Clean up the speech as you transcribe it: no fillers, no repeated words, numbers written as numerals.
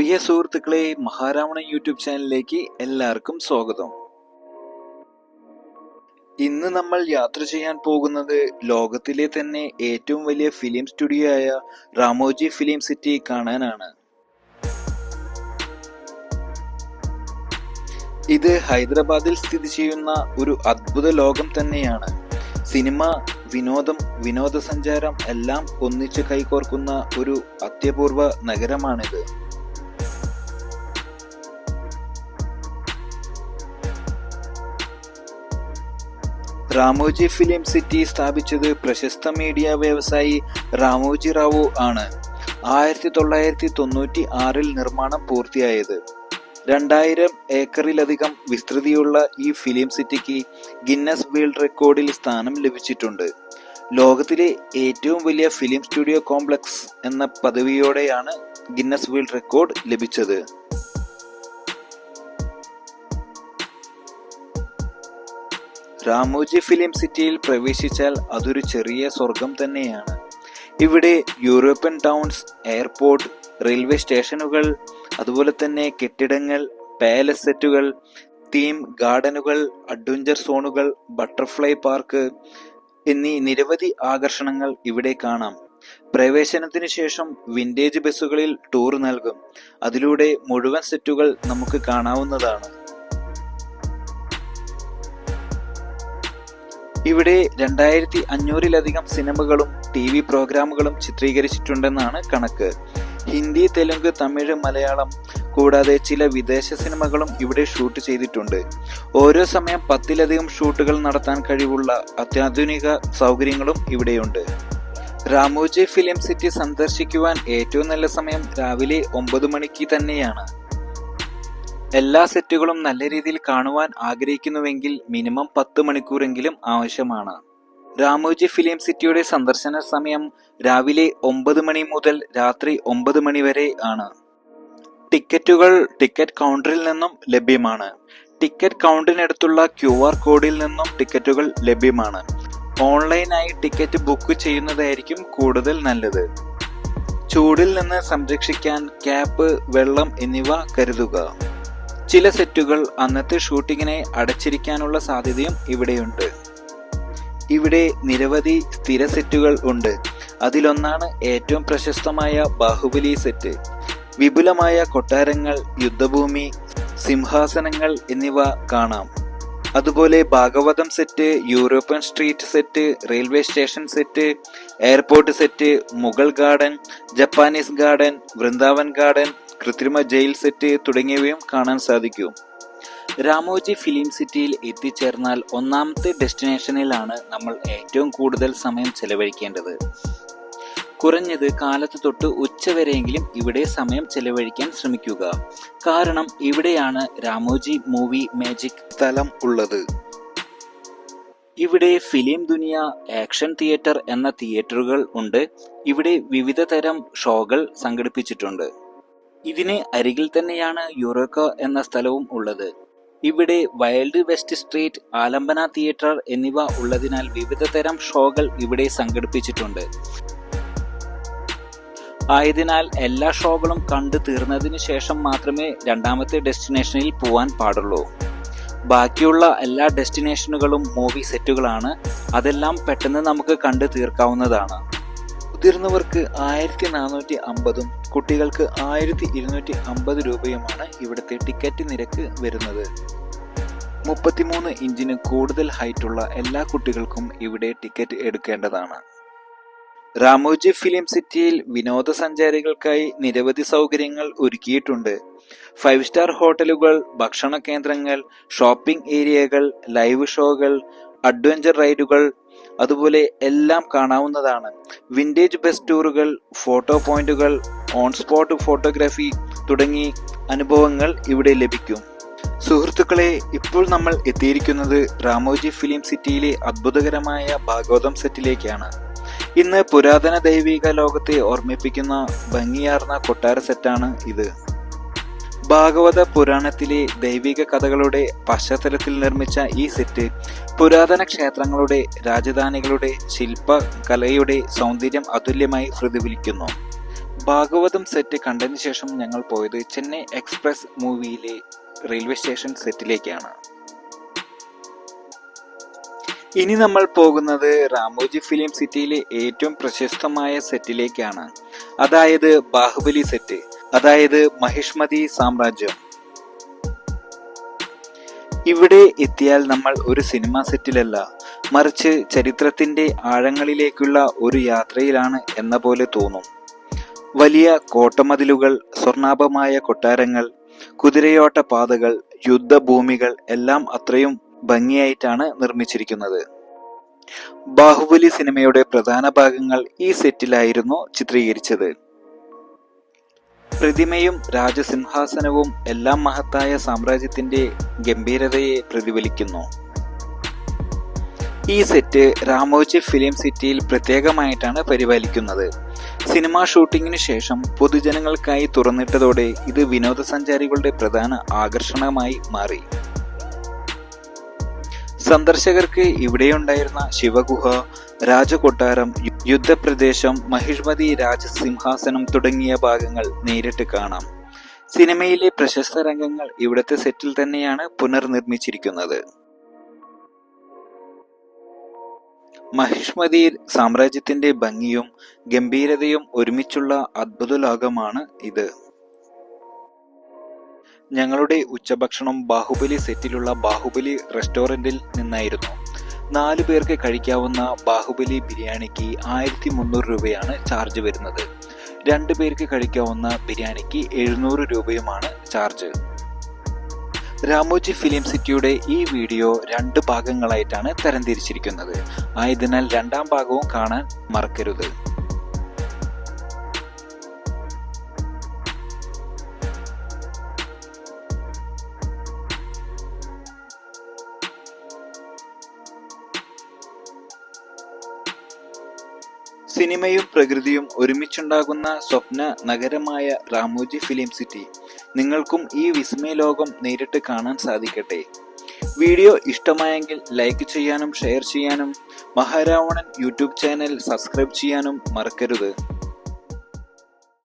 പ്രിയ സുഹൃത്തുക്കളെ, മഹാരാവണ യൂട്യൂബ് ചാനലിലേക്ക് എല്ലാവർക്കും സ്വാഗതം. ഇന്ന് നമ്മൾ യാത്ര ചെയ്യാൻ പോകുന്നത് ലോകത്തിലെ തന്നെ ഏറ്റവും വലിയ ഫിലിം സ്റ്റുഡിയോ ആയ റാമോജി ഫിലിം സിറ്റി കാണാനാണ്. ഇത് ഹൈദരാബാദിൽ സ്ഥിതി ചെയ്യുന്ന ഒരു അദ്ഭുത ലോകം തന്നെയാണ്. സിനിമ, വിനോദം, വിനോദസഞ്ചാരം എല്ലാം ഒന്നിച്ച് കൈകോർക്കുന്ന ഒരു അത്യപൂർവ നഗരമാണിത്. റാമോജി ഫിലിം സിറ്റി സ്ഥാപിച്ചത് പ്രശസ്ത മീഡിയ വ്യവസായി റാമോജി റാവു ആണ്. 1996 നിർമ്മാണം പൂർത്തിയായത്. 2000 ഏക്കറിലധികം വിസ്തൃതിയുള്ള ഈ ഫിലിം സിറ്റിക്ക് ഗിന്നസ് വേൾഡ് റെക്കോർഡിൽ സ്ഥാനം ലഭിച്ചിട്ടുണ്ട്. ലോകത്തിലെ ഏറ്റവും വലിയ ഫിലിം സ്റ്റുഡിയോ കോംപ്ലക്സ് എന്ന പദവിയോടെയാണ് ഗിന്നസ് വേൾഡ് റെക്കോർഡ് ലഭിച്ചത്. റാമോജി ഫിലിം സിറ്റിയിൽ പ്രവേശിച്ചാൽ അതൊരു ചെറിയ സ്വർഗം തന്നെയാണ്. ഇവിടെ യൂറോപ്യൻ ടൗൺസ്, എയർപോർട്ട്, റെയിൽവേ സ്റ്റേഷനുകൾ, അതുപോലെ തന്നെ കെട്ടിടങ്ങൾ, പാലസ് സെറ്റുകൾ, തീം ഗാർഡനുകൾ, അഡ്വഞ്ചർ സോണുകൾ, ബട്ടർഫ്ലൈ പാർക്ക് എന്നീ നിരവധി ആകർഷണങ്ങൾ ഇവിടെ കാണാം. പ്രവേശനത്തിന് ശേഷം വിന്റേജ് ബസ്സുകളിൽ ടൂർ നൽകും. അതിലൂടെ മുഴുവൻ സെറ്റുകൾ നമുക്ക് കാണാവുന്നതാണ്. ഇവിടെ 2500-ലധികം സിനിമകളും TV പ്രോഗ്രാമുകളും ചിത്രീകരിച്ചിട്ടുണ്ടെന്നാണ് കണക്ക്. ഹിന്ദി, തെലുങ്ക്, തമിഴ്, മലയാളം കൂടാതെ ചില വിദേശ സിനിമകളും ഇവിടെ ഷൂട്ട് ചെയ്തിട്ടുണ്ട്. ഓരോ സമയം 10-ലധികം ഷൂട്ടുകൾ നടത്താൻ കഴിവുള്ള അത്യാധുനിക സൗകര്യങ്ങളും ഇവിടെയുണ്ട്. റാമോജി ഫിലിം സിറ്റി സന്ദർശിക്കുവാൻ ഏറ്റവും നല്ല സമയം രാവിലെ 9 മണിക്ക് തന്നെയാണ്. എല്ലാ സെറ്റുകളും നല്ല രീതിയിൽ കാണുവാൻ ആഗ്രഹിക്കുന്നുവെങ്കിൽ മിനിമം 10 മണിക്കൂറെങ്കിലും ആവശ്യമാണ്. റാമോജി ഫിലിം സിറ്റിയുടെ സന്ദർശന സമയം രാവിലെ 9 മണി മുതൽ രാത്രി 9 മണി വരെ ആണ്. ടിക്കറ്റുകൾ ടിക്കറ്റ് കൗണ്ടറിൽ നിന്നും ലഭ്യമാണ്. ടിക്കറ്റ് കൗണ്ടറിനടുത്തുള്ള QR കോഡിൽ നിന്നും ടിക്കറ്റുകൾ ലഭ്യമാണ്. ഓൺലൈനായി ടിക്കറ്റ് ബുക്ക് ചെയ്യുന്നതായിരിക്കും കൂടുതൽ നല്ലത്. ചൂടിൽ നിന്ന് സംരക്ഷിക്കാൻ ക്യാപ്പ്, വെള്ളം എന്നിവ കരുതുക. ചില സെറ്റുകൾ അന്നത്തെ ഷൂട്ടിങ്ങിനെ അടച്ചിരിക്കാനുള്ള സാധ്യതയും ഇവിടെയുണ്ട്. ഇവിടെ നിരവധി സ്ഥിര സെറ്റുകൾ ഉണ്ട്. അതിലൊന്നാണ് ഏറ്റവും പ്രശസ്തമായ ബാഹുബലി സെറ്റ്. വിപുലമായ കൊട്ടാരങ്ങൾ, യുദ്ധഭൂമി, സിംഹാസനങ്ങൾ എന്നിവ കാണാം. അതുപോലെ Bhagavatam set, European street set, railway station set, airport set, Mughal garden, Japanese garden, Vrindavan garden, കൃത്രിമ ജയിൽ സെറ്റ് തുടങ്ങിയവയും കാണാൻ സാധിക്കും. റാമോജി ഫിലിം സിറ്റിയിൽ എത്തിച്ചേർന്നാൽ ഒന്നാമത്തെ ഡെസ്റ്റിനേഷനിലാണ് നമ്മൾ ഏറ്റവും കൂടുതൽ സമയം ചെലവഴിക്കേണ്ടത്. കുറഞ്ഞത് കാലത്ത് തൊട്ട് ഉച്ചവരെയെങ്കിലും ഇവിടെ സമയം ചെലവഴിക്കാൻ ശ്രമിക്കുക. കാരണം ഇവിടെയാണ് റാമോജി മൂവി മാജിക് സ്ഥലം ഉള്ളത്. ഇവിടെ ഫിലിം ദുനിയ, ആക്ഷൻ തിയേറ്റർ എന്ന തിയേറ്ററുകൾ ഉണ്ട്. ഇവിടെ വിവിധ തരം ഷോകൾ സംഘടിപ്പിച്ചിട്ടുണ്ട്. ഇതിന് അരികിൽ തന്നെയാണ് യുറോക്ക എന്ന സ്ഥലവും ഉള്ളത്. ഇവിടെ വൈൽഡ് വെസ്റ്റ് സ്ട്രീറ്റ്, ആലംബന തിയേറ്റർ എന്നിവ ഉള്ളതിനാൽ വിവിധ തരം ഷോകൾ ഇവിടെ സംഘടിപ്പിച്ചിട്ടുണ്ട്. ആയതിനാൽ എല്ലാ ഷോകളും കണ്ടു തീർന്നതിന് ശേഷം മാത്രമേ രണ്ടാമത്തെ ഡെസ്റ്റിനേഷനിൽ പോവാൻ പാടുള്ളൂ. ബാക്കിയുള്ള എല്ലാ ഡെസ്റ്റിനേഷനുകളും മൂവി സെറ്റുകളാണ്. അതെല്ലാം പെട്ടെന്ന് നമുക്ക് കണ്ടു തീർക്കാവുന്നതാണ്. മുതിർന്നവർക്ക് 1450, കുട്ടികൾക്ക് 1250 രൂപയുമാണ് ഇവിടുത്തെ ടിക്കറ്റ് നിരക്ക് വരുന്നത്. 33 ഇഞ്ചിന് കൂടുതൽ ഹൈറ്റുള്ള എല്ലാ കുട്ടികൾക്കും ഇവിടെ ടിക്കറ്റ് എടുക്കേണ്ടതാണ്. റാമോജി ഫിലിം സിറ്റിയിൽ വിനോദസഞ്ചാരികൾക്കായി നിരവധി സൗകര്യങ്ങൾ ഒരുക്കിയിട്ടുണ്ട്. 5 സ്റ്റാർ ഹോട്ടലുകൾ, ഭക്ഷണ കേന്ദ്രങ്ങൾ, ഷോപ്പിംഗ് ഏരിയകൾ, ലൈവ് ഷോകൾ, അഡ്വഞ്ചർ റൈഡുകൾ, അതുപോലെ എല്ലാം കാണാവുന്നതാണ്. വിന്റേജ് ബസ് ടൂറുകൾ, ഫോട്ടോ പോയിന്റുകൾ, ഓൺ സ്പോട്ട് ഫോട്ടോഗ്രാഫി തുടങ്ങി അനുഭവങ്ങൾ ഇവിടെ ലഭിക്കും. സുഹൃത്തുക്കളെ, ഇപ്പോൾ നമ്മൾ എത്തിയിരിക്കുന്നത് റാമോജി ഫിലിം സിറ്റിയിലെ അത്ഭുതകരമായ ഭാഗവതം സെറ്റിലേക്കാണ്. ഇന്ന് പുരാതന ദൈവിക ലോകത്തെ ഓർമ്മിപ്പിക്കുന്ന ഭംഗിയാർന്ന കൊട്ടാര സെറ്റാണ് ഇത്. ഭാഗവത പുരാണത്തിലെ ദൈവിക കഥകളുടെ പശ്ചാത്തലത്തിൽ നിർമ്മിച്ച ഈ സെറ്റ് പുരാതന ക്ഷേത്രങ്ങളുടെ, രാജധാനികളുടെ ശില്പകലയുടെ സൗന്ദര്യം അതുല്യമായി പ്രതിഫലിക്കുന്നു. ഭാഗവതം സെറ്റ് കണ്ടതിന് ശേഷം ഞങ്ങൾ പോയത് ചെന്നൈ എക്സ്പ്രസ് മൂവിയിലെ റെയിൽവേ സ്റ്റേഷൻ സെറ്റിലേക്കാണ്. ഇനി നമ്മൾ പോകുന്നത് രാമോജി ഫിലിം സിറ്റിയിലെ ഏറ്റവും പ്രശസ്തമായ സെറ്റിലേക്കാണ്. അതായത് ബാഹുബലി സെറ്റ്, അതായത് മഹിഷ്മതി സാമ്രാജ്യം. ഇവിടെ എത്തിയാൽ നമ്മൾ ഒരു സിനിമാ സെറ്റിലല്ല, മറിച്ച് ചരിത്രത്തിന്റെ ആഴങ്ങളിലേക്കുള്ള ഒരു യാത്രയിലാണ് എന്ന പോലെ തോന്നും. വലിയ കോട്ടമതിലുകൾ, സ്വർണ്ണാഭമായ കൊട്ടാരങ്ങൾ, കുതിരയോട്ട പാതകൾ, യുദ്ധഭൂമികൾ എല്ലാം അത്രയും ഭംഗിയായിട്ടാണ് നിർമ്മിച്ചിരിക്കുന്നത്. ബാഹുബലി സിനിമയുടെ പ്രധാന ഭാഗങ്ങൾ ഈ സെറ്റിലായിരുന്നു ചിത്രീകരിച്ചത്. പ്രതിമയും രാജസിംഹാസനവും എല്ലാം മഹത്തായ സാമ്രാജ്യത്തിന്റെ ഗംഭീരതയെ പ്രതിഫലിക്കുന്നു. ഈ സെറ്റ് രാമോജി ഫിലിം സിറ്റിയിൽ പ്രത്യേകമായിട്ടാണ് പരിപാലിക്കുന്നത്. സിനിമാ ഷൂട്ടിങ്ങിനു ശേഷം പൊതുജനങ്ങൾക്കായി തുറന്നിട്ടതോടെ ഇത് വിനോദസഞ്ചാരികളുടെ പ്രധാന ആകർഷണമായി മാറി. സന്ദർശകർക്ക് ഇവിടെയുണ്ടായിരുന്ന ശിവഗുഹ, രാജകൊട്ടാരം, യുദ്ധപ്രദേശം, മഹിഷ്മതി രാജസിംഹാസനം തുടങ്ങിയ ഭാഗങ്ങൾ നേരിട്ട് കാണാം. സിനിമയിലെ പ്രശസ്ത രംഗങ്ങൾ ഇവിടത്തെ സെറ്റിൽ തന്നെയാണ് പുനർനിർമ്മിച്ചിരിക്കുന്നത്. മഹിഷ്മതി സാമ്രാജ്യത്തിന്റെ ഭംഗിയും ഗംഭീരതയും ഒരുമിച്ചുള്ള അദ്ഭുത ലോകമാണ് ഇത്. ഞങ്ങളുടെ ഉച്ചഭക്ഷണം ബാഹുബലി സെറ്റിലുള്ള ബാഹുബലി റെസ്റ്റോറന്റിൽ നിന്നായിരുന്നു. 4 പേർക്ക് കഴിക്കാവുന്ന ബാഹുബലി ബിരിയാണിക്ക് 1300 രൂപയാണ് ചാർജ് വരുന്നത്. 2 പേർക്ക് കഴിക്കാവുന്ന ബിരിയാണിക്ക് 700 രൂപയുമാണ് ചാർജ്. രാമോജി ഫിലിം സിറ്റിയുടെ ഈ വീഡിയോ 2 ഭാഗങ്ങളായിട്ടാണ് തരംതിരിച്ചിരിക്കുന്നത്. ആയതിനാൽ 2ാം ഭാഗവും കാണാൻ മറക്കരുത്. സിനിമയും പ്രകൃതിയും ഒരുമിച്ചുണ്ടാകുന്ന സ്വപ്ന നഗരമായ രാമോജി ഫിലിം സിറ്റി. നിങ്ങൾക്കും ഈ വിസ്മയ ലോകം നേരിട്ട് കാണാൻ സാധിക്കട്ടെ. വീഡിയോ ഇഷ്ടമായെങ്കിൽ ലൈക്ക് ചെയ്യാനും ഷെയർ ചെയ്യാനും മഹാരാവണൻ യൂട്യൂബ് ചാനൽ സബ്സ്ക്രൈബ് ചെയ്യാനും മറക്കരുത്.